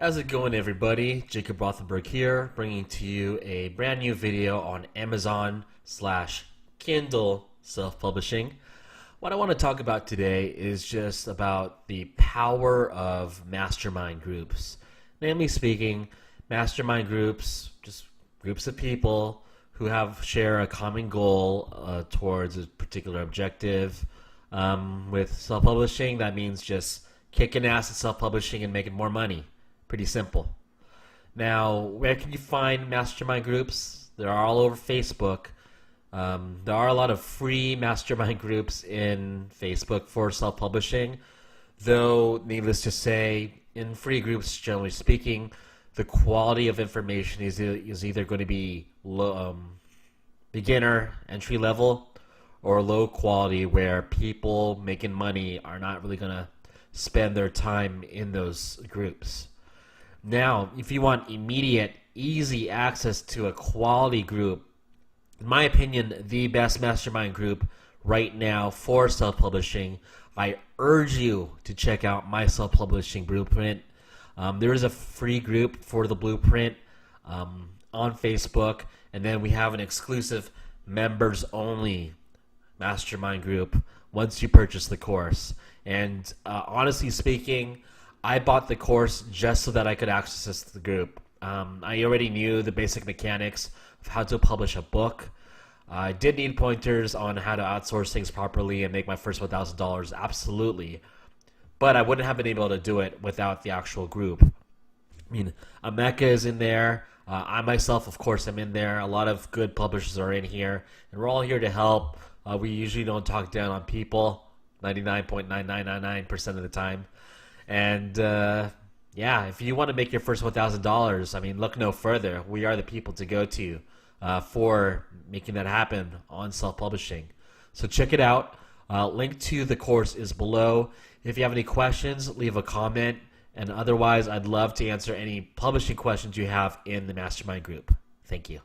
How's it going, everybody? Jacob Rothenberg here, bringing to you a brand new video on Amazon/Kindle self-publishing. What I want to talk about today is just about the power of mastermind groups. Namely speaking, mastermind groups, just groups of people who share a common goal towards a particular objective. With self-publishing, that means just kicking ass at self-publishing and making more money. Pretty simple. Now, where can you find mastermind groups? They're all over Facebook. There are a lot of free mastermind groups in Facebook for self-publishing, though needless to say, in free groups, generally speaking, the quality of information is either going to be low, beginner, entry level, or low quality, where people making money are not really going to spend their time in those groups. Now, if you want immediate, easy access to a quality group, in my opinion, the best mastermind group right now for self-publishing, I urge you to check out my self-publishing blueprint. There is a free group for the blueprint on Facebook, and then we have an exclusive members-only mastermind group once you purchase the course. And honestly speaking, I bought the course just so that I could access the group. I already knew the basic mechanics of how to publish a book. I did need pointers on how to outsource things properly and make my first $1,000, absolutely. But I wouldn't have been able to do it without the actual group. I mean, Ameka is in there. I myself, of course, am in there. A lot of good publishers are in here. And we're all here to help. We usually don't talk down on people 99.9999% of the time. And yeah, if you want to make your first $1,000, I mean, look no further. We are the people to go to for making that happen on self-publishing. So check it out. Link to the course is below. If you have any questions, leave a comment. And otherwise, I'd love to answer any publishing questions you have in the mastermind group. Thank you.